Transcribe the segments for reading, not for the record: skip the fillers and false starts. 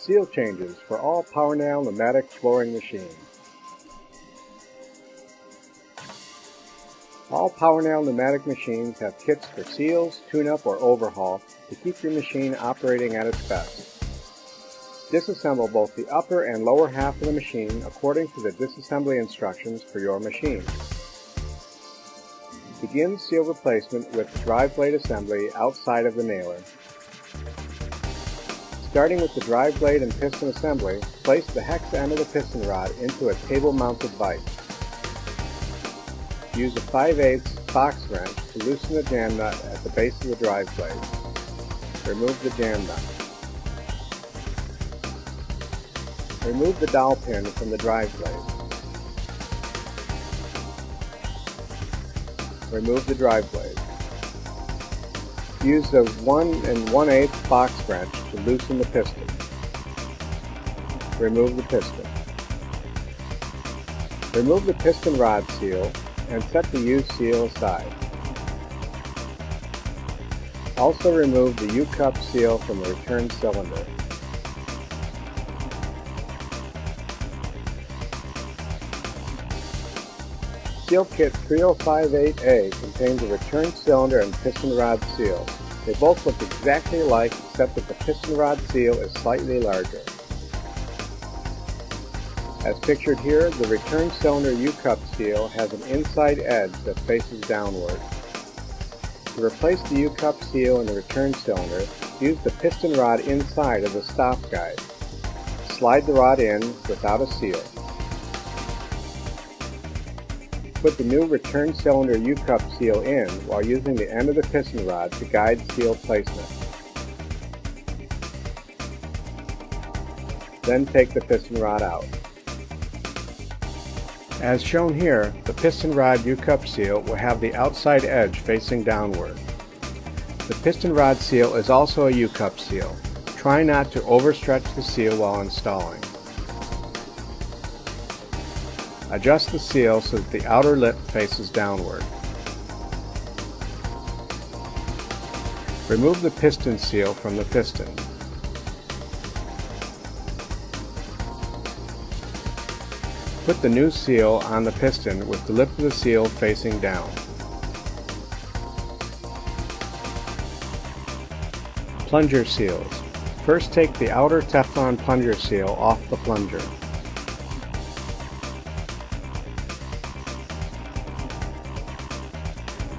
Seal changes for all Powernail pneumatic flooring machines. All Powernail pneumatic machines have kits for seals, tune-up, or overhaul to keep your machine operating at its best. Disassemble both the upper and lower half of the machine according to the disassembly instructions for your machine. Begin seal replacement with drive blade assembly outside of the nailer. Starting with the drive blade and piston assembly, place the hex end of the piston rod into a table-mounted vise. Use a 5/8 box wrench to loosen the jam nut at the base of the drive blade. Remove the jam nut. Remove the dowel pin from the drive blade. Remove the drive blade. Use the 1 1/8 box wrench to loosen the piston. Remove the piston. Remove the piston rod seal and set the used seal aside. Also remove the U-cup seal from the return cylinder. Seal Kit 3058A contains a return cylinder and piston rod seal. They both look exactly alike except that the piston rod seal is slightly larger. As pictured here, the return cylinder U-cup seal has an inside edge that faces downward. To replace the U-cup seal in the return cylinder, use the piston rod inside of the stop guide. Slide the rod in without a seal. Put the new return cylinder U-cup seal in while using the end of the piston rod to guide seal placement. Then take the piston rod out. As shown here, the piston rod U-cup seal will have the outside edge facing downward. The piston rod seal is also a U-cup seal. Try not to overstretch the seal while installing. Adjust the seal so that the outer lip faces downward. Remove the piston seal from the piston. Put the new seal on the piston with the lip of the seal facing down. Plunger seals. First take the outer Teflon plunger seal off the plunger.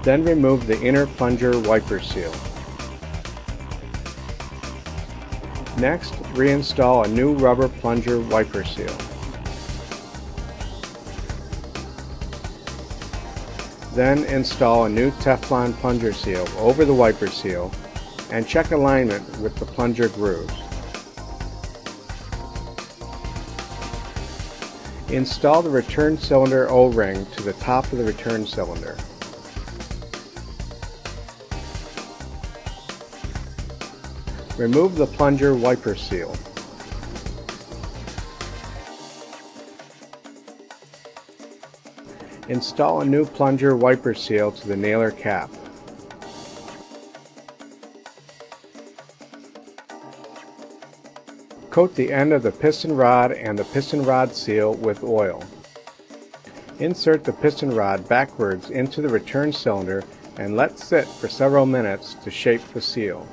Then remove the inner plunger wiper seal. Next, reinstall a new rubber plunger wiper seal. Then install a new Teflon plunger seal over the wiper seal and check alignment with the plunger grooves. Install the return cylinder O-ring to the top of the return cylinder. Remove the plunger wiper seal. Install a new plunger wiper seal to the nailer cap. Coat the end of the piston rod and the piston rod seal with oil. Insert the piston rod backwards into the return cylinder and let sit for several minutes to shape the seal.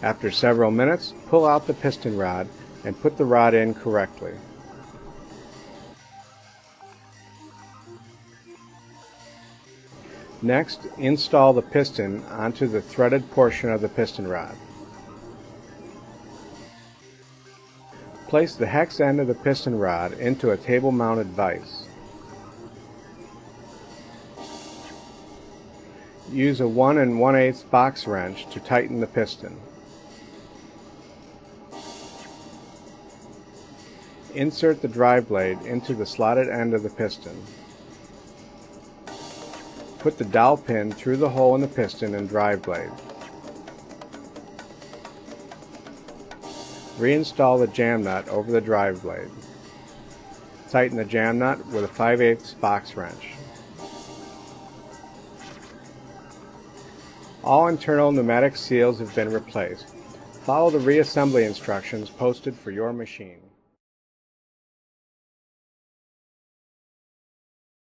After several minutes, pull out the piston rod and put the rod in correctly. Next, install the piston onto the threaded portion of the piston rod. Place the hex end of the piston rod into a table-mounted vise. Use a 1 1/8 box wrench to tighten the piston. Insert the drive blade into the slotted end of the piston. Put the dowel pin through the hole in the piston and drive blade. Reinstall the jam nut over the drive blade. Tighten the jam nut with a 5/8 box wrench. All internal pneumatic seals have been replaced. Follow the reassembly instructions posted for your machine.